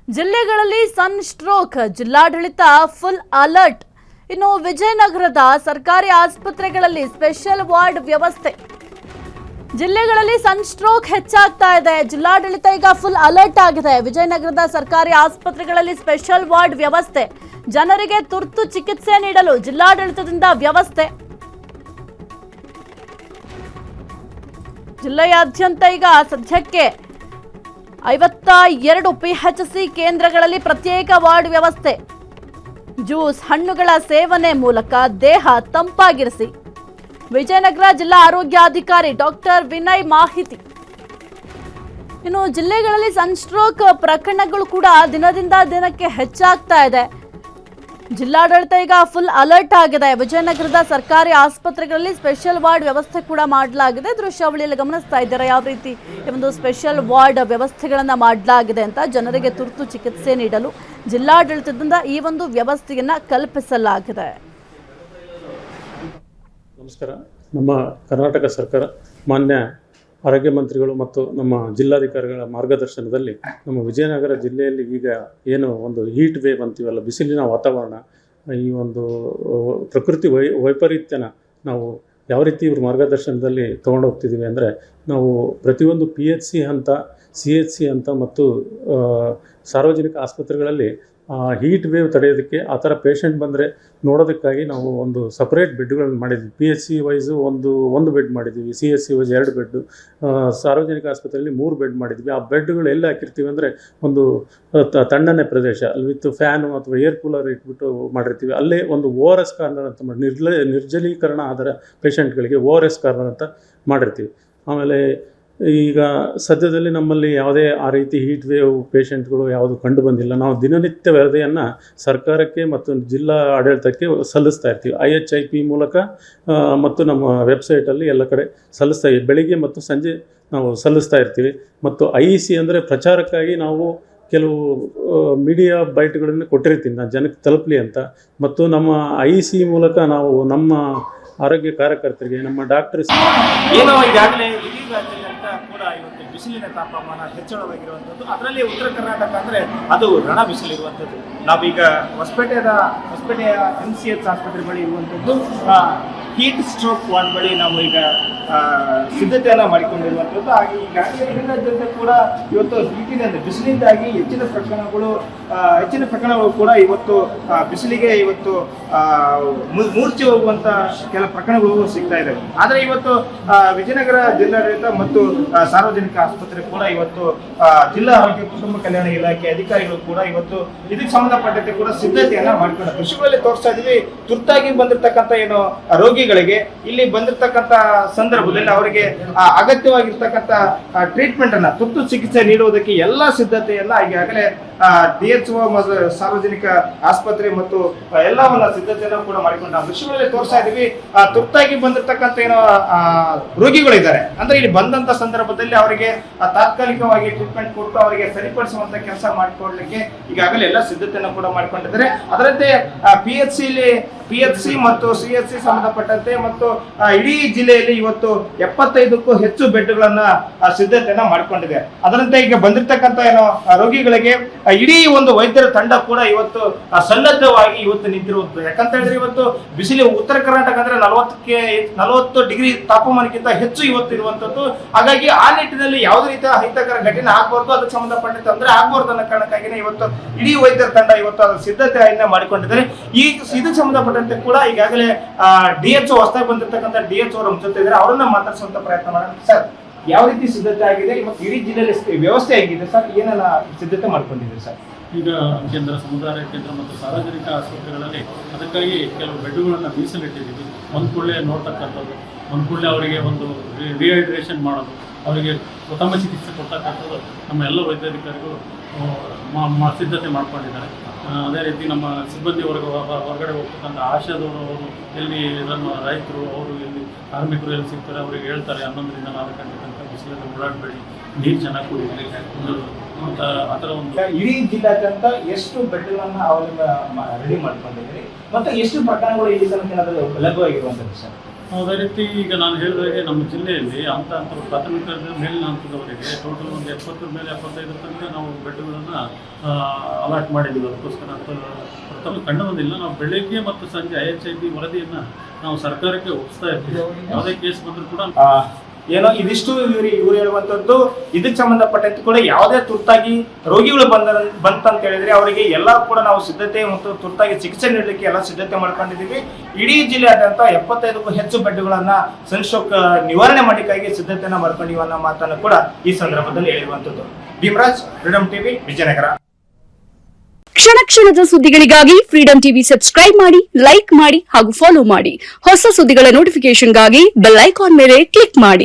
ಜಿಲ್ಲೆಗಳಲ್ಲಿ ಸನ್ ಸ್ಟ್ರೋಕ್, ಜಿಲ್ಲಾಡಳಿತ full alert. ಇನ್ನು ವಿಜಯನಗರದ ಸರ್ಕಾರಿ ಆಸ್ಪತ್ರೆಗಳಲ್ಲಿ ಸ್ಪೆಷಲ್ ವಾರ್ಡ್ ವ್ಯವಸ್ಥೆ. ಜಿಲ್ಲೆಗಳಲ್ಲಿ ಸನ್ ಸ್ಟ್ರೋಕ್ ಹೆಚ್ಚಾಗ್ತಾ ಇದೆ. ಜಿಲ್ಲಾಡಳಿತ ಈಗ ಫುಲ್ ಅಲರ್ಟ್ ಆಗಿದೆ. ವಿಜಯನಗರದ ಸರ್ಕಾರಿ ಆಸ್ಪತ್ರೆಗಳಲ್ಲಿ ಸ್ಪೆಷಲ್ ವಾರ್ಡ್ ವ್ಯವಸ್ಥೆ. ಜನರಿಗೆ ತುರ್ತು ಚಿಕಿತ್ಸೆ ನೀಡಲು ಜಿಲ್ಲಾಡಳಿತದಿಂದ ವ್ಯವಸ್ಥೆ. ಜಿಲ್ಲೆಯಾದ್ಯಂತ ಈಗ ಸದ್ಯಕ್ಕೆ 52 PHC ಕೇಂದ್ರಗಳಲ್ಲಿ ಪ್ರತ್ಯೇಕ ವಾರ್ಡ್ ವ್ಯವಸ್ಥೆ. ಜ್ಯೂಸ್, ಹಣ್ಣುಗಳ ಸೇವನೆ ಮೂಲಕ ದೇಹ ತಂಪಾಗಿರಿಸಿ. ವಿಜಯನಗರ ಜಿಲ್ಲಾ ಆರೋಗ್ಯಾಧಿಕಾರಿ ಡಾಕ್ಟರ್ ವಿನಯ್ ಮಾಹಿತಿ. ಇನ್ನು ಜಿಲ್ಲೆಗಳಲ್ಲಿ ಸನ್ ಸ್ಟ್ರೋಕ್ ಪ್ರಕರಣಗಳು ಕೂಡ ದಿನದಿಂದ ದಿನಕ್ಕೆ ಹೆಚ್ಚಾಗ್ತಾ ಇದೆ. ಜಿಲ್ಲಾಡಳಿತ ಈಗ ಫುಲ್ ಅಲರ್ಟ್ ಆಗಿದೆ. ವಿಜಯನಗರದ ಸರ್ಕಾರಿ ಆಸ್ಪತ್ರೆಗಳಲ್ಲಿ ಸ್ಪೆಷಲ್ ವಾರ್ಡ್ ವ್ಯವಸ್ಥೆ ಕೂಡ ಮಾಡಲಾಗಿದೆ. ದೃಶ್ಯಾವಳಿಯಲ್ಲಿ ಗಮನಿಸ್ತಾ ಇದ್ದಾರೆ ಯಾವ ರೀತಿ ಒಂದು ಸ್ಪೆಷಲ್ ವಾರ್ಡ್ ವ್ಯವಸ್ಥೆಗಳನ್ನ ಮಾಡಲಾಗಿದೆ ಅಂತ. ಜನರಿಗೆ ತುರ್ತು ಚಿಕಿತ್ಸೆ ನೀಡಲು ಜಿಲ್ಲಾಡಳಿತದಿಂದ ಈ ಒಂದು ವ್ಯವಸ್ಥೆಯನ್ನ ಕಲ್ಪಿಸಲಾಗಿದೆ. ನಮಸ್ಕಾರ. ನಮ್ಮ ಕರ್ನಾಟಕ ಸರ್ಕಾರ ಮಾನ್ಯ ಆರೋಗ್ಯ ಮಂತ್ರಿಗಳು ಮತ್ತು ನಮ್ಮ ಜಿಲ್ಲಾಧಿಕಾರಿಗಳ ಮಾರ್ಗದರ್ಶನದಲ್ಲಿ ನಮ್ಮ ವಿಜಯನಗರ ಜಿಲ್ಲೆಯಲ್ಲಿ ಈಗ ಏನು ಒಂದು ಹೀಟ್ ವೇವ್ ಅಂತೀವಲ್ಲ, ಬಿಸಿಲಿನ ವಾತಾವರಣ, ಈ ಒಂದು ಪ್ರಕೃತಿ ವೈಪರೀತ್ಯನ ನಾವು ಯಾವ ರೀತಿ ಇವ್ರ ಮಾರ್ಗದರ್ಶನದಲ್ಲಿ ತೊಗೊಂಡು ಹೋಗ್ತಿದ್ದೀವಿ ಅಂದರೆ, ನಾವು ಪ್ರತಿಯೊಂದು PHC ಹಂತ, CHC ಹಂತ ಮತ್ತು ಸಾರ್ವಜನಿಕ ಆಸ್ಪತ್ರೆಗಳಲ್ಲಿ ಹೀಟ್ ವೇವ್ ತಡೆಯೋದಕ್ಕೆ, ಆ ಥರ ಪೇಷಂಟ್ ಬಂದರೆ ನೋಡೋದಕ್ಕಾಗಿ ನಾವು ಒಂದು ಸಪ್ರೇಟ್ ಬೆಡ್ಗಳನ್ನು ಮಾಡಿದ್ವಿ. PHC ವೈಸು ಒಂದು ಬೆಡ್ ಮಾಡಿದ್ದೀವಿ, CHC ವೈಸ್ 2 ಬೆಡ್ಡು, ಸಾರ್ವಜನಿಕ ಆಸ್ಪತ್ರೆಯಲ್ಲಿ 3 ಬೆಡ್ ಮಾಡಿದ್ವಿ. ಆ ಬೆಡ್ಗಳು ಎಲ್ಲಿ ಹಾಕಿರ್ತೀವಿ ಅಂದರೆ, ಒಂದು ತಣ್ಣನೆ ಪ್ರದೇಶ ಅಲ್ಲಿ ವಿತ್ ಫ್ಯಾನು ಅಥವಾ ಏರ್ ಕೂಲರ್ ಇಟ್ಬಿಟ್ಟು ಮಾಡಿರ್ತೀವಿ. ಅಲ್ಲೇ ಒಂದು ORS ಕಾರ್ನರ್ ಅಂತ ಮಾಡಿ, ನಿರ್ಜಲೀಕರಣ ಆದ ಪೇಷಂಟ್ಗಳಿಗೆ ORS ಕಾರ್ನರ್ ಅಂತ ಮಾಡಿರ್ತೀವಿ. ಆಮೇಲೆ ಈಗ ಸದ್ಯದಲ್ಲಿ ನಮ್ಮಲ್ಲಿ ಯಾವುದೇ ಆ ರೀತಿ ಹೀಟ್ ವೇವ್ ಪೇಷಂಟ್ಗಳು ಯಾವುದು ಕಂಡು ಬಂದಿಲ್ಲ. ನಾವು ದಿನನಿತ್ಯ ವರದಿಯನ್ನು ಸರ್ಕಾರಕ್ಕೆ ಮತ್ತು ಜಿಲ್ಲಾ ಆಡಳಿತಕ್ಕೆ ಸಲ್ಲಿಸ್ತಾ ಇರ್ತೀವಿ. IHIP ಮೂಲಕ ಮತ್ತು ನಮ್ಮ ವೆಬ್ಸೈಟಲ್ಲಿ ಎಲ್ಲ ಕಡೆ ಸಲ್ಲಿಸ್ತಾ ಇದ್ದೀವಿ. ಬೆಳಿಗ್ಗೆ ಮತ್ತು ಸಂಜೆ ನಾವು ಸಲ್ಲಿಸ್ತಾ ಇರ್ತೀವಿ. ಮತ್ತು IEC ಅಂದರೆ ಪ್ರಚಾರಕ್ಕಾಗಿ ನಾವು ಕೆಲವು ಮೀಡಿಯಾ ಬೈಟ್ಗಳನ್ನು ಕೊಟ್ಟಿರ್ತೀನಿ ನಾನು ಜನಕ್ಕೆ ತಲುಪಲಿ ಅಂತ. ಮತ್ತು ನಮ್ಮ IEC ಮೂಲಕ ನಾವು ನಮ್ಮ ಆರೋಗ್ಯ ಕಾರ್ಯಕರ್ತರಿಗೆ, ನಮ್ಮ ಡಾಕ್ಟರ್ಸ್ ಏನೋ ಈಗಾಗಲೇ ಇಡೀ ರಾಜ್ಯದಂತ ಕೂಡ ಇವತ್ತು ಬಿಸಿಲಿನ ತಾಪಮಾನ ಹೆಚ್ಚಳವಾಗಿರುವಂಥದ್ದು. ಅದರಲ್ಲಿ ಉತ್ತರ ಕರ್ನಾಟಕ ಅಂದರೆ ಅದು ರಣ ಬಿಸಿಲಿರುವಂಥದ್ದು. ನಾವೀಗ ಹೊಸಪೇಟೆಯ MCH ಆಸ್ಪತ್ರೆ ಬಳಿ ಇರುವಂಥದ್ದು ಹೀಟ್ ಸ್ಟ್ರೋಕ್ ವಾರ್ಡ್ ಬಳಿ ನಾವು ಈಗ ಸಿದ್ಧತೆಯನ್ನು ಮಾಡಿಕೊಂಡಿರುವಂಥದ್ದು. ಹಾಗೆ ಈಗಾಗಲೇ ಇಡೀ ರಾಜ್ಯದಂತ ಕೂಡ ಇವತ್ತು ಹೀಟಿನಿಂದ, ಬಿಸಿಲಿಂದಾಗಿ ಹೆಚ್ಚಿನ ಪ್ರಕರಣಗಳು ಕೂಡ ಇವತ್ತು ಬಿಸಿಲಿಗೆ ಇವತ್ತು ಮೂರ್ಛೆ ಹೋಗುವಂಥ ಕೆಲ ಪ್ರಕರಣಗಳು ಸಿಗ್ತಾ ಇದ್ದಾವೆ. ಆದರೆ ಇವತ್ತು ವಿಜಯನಗರ ಜಿಲ್ಲಾಡಳಿತ ಮತ್ತು ಸಾರ್ವಜನಿಕ ಆಸ್ಪತ್ರೆ ಕೂಡ ಇವತ್ತು ಜಿಲ್ಲಾ ಆರೋಗ್ಯ ಕುಟುಂಬ ಕಲ್ಯಾಣ ಇಲಾಖೆ ಅಧಿಕಾರಿಗಳು ಕೂಡ ಇವತ್ತು ಇದಕ್ಕೆ ಸಂಬಂಧಪಟ್ಟಂತೆ ಕೂಡ ಸಿದ್ಧತೆಯನ್ನ ಮಾಡಿಕೊಂಡು ದೃಶ್ಯಗಳಲ್ಲಿ ತೋರಿಸ್ತಾ ಇದೀವಿ. ತುರ್ತಾಗಿ ಬಂದಿರತಕ್ಕಂಥ ಏನು ರೋಗಿಗಳಿಗೆ ಇಲ್ಲಿ ಬಂದಿರತಕ್ಕಂಥ ಸಂದರ್ಭದಲ್ಲಿ ಅವರಿಗೆ ಅಗತ್ಯವಾಗಿರ್ತಕ್ಕಂಥ ಟ್ರೀಟ್ಮೆಂಟ್ ಅನ್ನ, ತುರ್ತು ಚಿಕಿತ್ಸೆ ನೀಡುವುದಕ್ಕೆ ಎಲ್ಲಾ ಸಿದ್ಧತೆಯನ್ನ ಈಗಾಗಲೇ DHO ಸಾರ್ವಜನಿಕ ಆಸ್ಪತ್ರೆ ಮತ್ತು ಎಲ್ಲವನ್ನ ಸಿದ್ಧತೆಯನ್ನು ಕೂಡ ಮಾಡಿಕೊಂಡು ದೃಶ್ಯಗಳಲ್ಲಿ ತೋರಿಸ್ತಾ ಇದೀವಿ. ತುರ್ತಾಗಿ ಬಂದಿರತಕ್ಕಂಥ ಏನೋ ರೋಗಿಗಳಿದ್ದಾರೆ ಅಂದ್ರೆ, ಇಲ್ಲಿ ಬಂದಂತ ಸಂದರ್ಭದಲ್ಲಿ ಅವರಿಗೆ ತಾತ್ಕಾಲಿಕವಾಗಿ ಟ್ರೀಟ್ಮೆಂಟ್ ಕೊಟ್ಟು ಅವರಿಗೆ ಸರಿಪಡಿಸುವಂತ ಕೆಲಸ ಮಾಡಿಕೊಡ್ಲಿಕ್ಕೆ ಈಗಾಗಲೇ ಎಲ್ಲ ಸಿದ್ಧತೆಯನ್ನು ಕೂಡ ಮಾಡಿಕೊಂಡಿದ್ದಾರೆ. ಅದರಂತೆ PHC ಮತ್ತು CHC ಸಂಬಂಧಪಟ್ಟಂತೆ ಮತ್ತು ಇಡೀ ಜಿಲ್ಲೆಯಲ್ಲಿ ಇವತ್ತು 75ಕ್ಕೂ ಹೆಚ್ಚು ಬೆಡ್ಗಳನ್ನ ಸಿದ್ಧತೆಯನ್ನ ಮಾಡಿಕೊಂಡಿದೆ. ಅದರಂತೆ ಈಗ ಬಂದಿರತಕ್ಕಂಥ ಏನೋ ರೋಗಿಗಳಿಗೆ ಇಡೀ ಒಂದು ವೈದ್ಯರ ತಂಡ ಕೂಡ ಇವತ್ತು ಸನ್ನದ್ಧವಾಗಿ ಇವತ್ತು ನಿಂತಿರುವುದು. ಯಾಕಂತ ಹೇಳಿದ್ರೆ ಇವತ್ತು ಬಿಸಿಲು ಉತ್ತರ ಕರ್ನಾಟಕ ಅಂದ್ರೆ 40 ಡಿಗ್ರಿ ತಾಪಮಾನಕ್ಕಿಂತ ಹೆಚ್ಚು ಇವತ್ತು ಇರುವಂತದ್ದು. ಹಾಗಾಗಿ ಆ ನಿಟ್ಟಿನಲ್ಲಿ ಯಾವುದೇ ರೀತಿಯ ಅಹಿತಕರ ಘಟನೆ ಆಗಬಾರ್ದು, ಅದಕ್ಕೆ ಸಂಬಂಧಪಟ್ಟ ತೊಂದರೆ ಆಗಬಾರ್ದು ಅನ್ನೋ ಕಾರಣಕ್ಕಾಗಿನೇ ಇವತ್ತು ಇಡೀ ವೈದ್ಯರ ತಂಡ ಇವತ್ತು ಅದರ ಸಿದ್ಧತೆಯನ್ನ ಮಾಡಿಕೊಂಡಿದ್ದಾರೆ. ಇದಕ್ಕೆ ಸಂಬಂಧಪಟ್ಟಂತೆ ಕೂಡ ಈಗಾಗಲೇ DHO ಹೊಸದಾಗಿ ಬಂದಿರತಕ್ಕಂಥ DHO ಅವರು ಜೊತೆ ಇದ್ದಾರೆ, ಅವರನ್ನ ಮಾತಾಡಿಸುವಂತ ಪ್ರಯತ್ನ ಮಾಡೋಣ. ಸರ್, ಯಾವ ರೀತಿ ಸಿದ್ಧತೆ ಆಗಿದೆ ಮತ್ತು ಇಡೀ ಜಿಲ್ಲೆಯಲ್ಲಿ ವ್ಯವಸ್ಥೆ ಆಗಿದೆ ಸರ್? ಏನೆಲ್ಲ ಸಿದ್ಧತೆ ಮಾಡ್ಕೊಂಡಿದ್ದೀರಿ ಸರ್? ಈಗ ಕೇಂದ್ರ, ಸಮುದಾಯ ಕೇಂದ್ರ ಮತ್ತು ಸಾರ್ವಜನಿಕ ಆಸ್ಪತ್ರೆಗಳಲ್ಲಿ ಅದಕ್ಕಾಗಿ ಕೆಲವು ಬೆಡ್ಗಳನ್ನು ಮೀಸಲಿಟ್ಟಿದ್ದೀವಿ. ಒಂದು ಕೂಡಲೇ ನೋಡ್ತಕ್ಕಂಥದ್ದು, ಒಂದು ಕೂಡಲೇ ಅವರಿಗೆ ಒಂದು ರಿಹೈಡ್ರೇಷನ್ ಮಾಡೋದು, ಅವರಿಗೆ ಪ್ರಥಮ ಚಿಕಿತ್ಸೆ ಕೊಡ್ತಕ್ಕಂಥದ್ದು ನಮ್ಮ ಎಲ್ಲ ವೈದ್ಯಾಧಿಕಾರಿಗಳು ಸಿದ್ಧತೆ ಮಾಡ್ಕೊಂಡಿದ್ದಾರೆ. ಅದೇ ರೀತಿ ನಮ್ಮ ಸಿಬ್ಬಂದಿ ಹೊರಗಡೆ ಹೋಗ್ತಕ್ಕಂಥ ಆಶಾದವರು, ಅವರು ಎಲ್ಲಿ ಇದನ್ನು ರೈತರು, ಅವರು ಎಲ್ಲಿ ಕಾರ್ಮಿಕರು ಎಲ್ಲಿ ಸಿಗ್ತಾರೆ ಅವರಿಗೆ ಹೇಳ್ತಾರೆ 11ರಿಂದ 4 ಗಂಟೆ ತನಕ ಬಿಸಿಲಲ್ಲಿ ಓಡಾಡಬೇಡಿ, ನೀರು ಚೆನ್ನಾಗಿ ಕುಡಿಯಿರಿ ಅಂತ ಆ ಥರ ಒಂದು. ಇಡೀ ಜಿಲ್ಲಾದ್ಯಂತ ಎಷ್ಟು ಬೆಡ್ಗಳನ್ನ ಅವರಿಂದ ರೆಡಿ ಮಾಡ್ಕೊಂಡಿದ್ದೀರಿ ಮತ್ತು ಎಷ್ಟು ಪ್ರಕರಣಗಳು ಇಲ್ಲಿ ತನಕ ಲಭ್ಯವಾಗಿರುವಂಥದ್ದು ಸರ್? ಅದೇ ರೀತಿ ಈಗ ನಾನು ಹೇಳಿದಾಗೆ ನಮ್ಮ ಜಿಲ್ಲೆಯಲ್ಲಿ ಪ್ರಾಥಮಿಕ ಮೇಲಿನ ಹಂತದವರೆಗೆ ಟೋಟಲ್ ಒಂದು 70 ಮೇಲೆ 75 ತನಕ ನಾವು ಬೆಡ್ಗಳನ್ನು ಅಲಾಟ್ ಮಾಡಿದ್ದೀವಿ. ಅದಕ್ಕೋಸ್ಕರ ಪ್ರಥಮ ಕಂಡು ಬಂದಿಲ್ಲ. ನಾವು ಬೆಳಗ್ಗೆ ಮತ್ತು ಸಂಜೆ IHIB ವರದಿಯನ್ನು ನಾವು ಸರ್ಕಾರಕ್ಕೆ ಒಪ್ಪಿಸ್ತಾ ಇರ್ತೀವಿ. ಯಾವುದೇ ಕೇಸ್ ಬಂದರೂ ಕೂಡ ಏನೋ ಇದಿಷ್ಟು ಇವ್ರು ಹೇಳುವಂಥದ್ದು ಇದಕ್ಕೆ ಸಂಬಂಧಪಟ್ಟಂತೆ ಕೂಡ ಯಾವುದೇ ತುರ್ತಾಗಿ ರೋಗಿಗಳು ಬಂತಂತ ಹೇಳಿದ್ರೆ ಅವರಿಗೆ ಎಲ್ಲ ಕೂಡ ನಾವು ಸಿದ್ಧತೆ ಮತ್ತು ತುರ್ತಾಗಿ ಚಿಕಿತ್ಸೆ ನೀಡಲಿಕ್ಕೆ ಎಲ್ಲ ಸಿದ್ಧತೆ ಮಾಡ್ಕೊಂಡಿದ್ದೀವಿ. ಇಡೀ ಜಿಲ್ಲೆಯಾದ್ಯಂತ 75ಕ್ಕೂ ಹೆಚ್ಚು ಬೆಡ್ಗಳನ್ನ ಸನ್ಸ್ಟ್ರೋಕ್ ನಿವಾರಣೆ ಮಾಡಲಿಕ್ಕಾಗಿ ಸಿದ್ಧತೆಯನ್ನ ಮಾಡ್ಕೊಂಡಿವಿ ಅನ್ನೋ ಮಾತನ್ನು ಕೂಡ ಈ ಸಂದರ್ಭದಲ್ಲಿ ಹೇಳಿರುವಂಥದ್ದು. Bhimraj, freedom TV, Vijayanagara. ಕ್ಷಣ ಕ್ಷಣದ ಸುದ್ದಿಗಳಿಗಾಗಿ ಫ್ರೀಡಂ ಟಿವಿ ಸಬ್ಸ್ಕ್ರೈಬ್ ಮಾಡಿ, ಲೈಕ್ ಮಾಡಿ ಹಾಗೂ ಫಾಲೋ ಮಾಡಿ. ಹೊಸ ಸುದ್ದಿಗಳ ನೋಟಿಫಿಕೇಶನ್ಗಾಗಿ ಬೆಲ್ ಐಕಾನ್ ಮೇಲೆ ಕ್ಲಿಕ್ ಮಾಡಿ.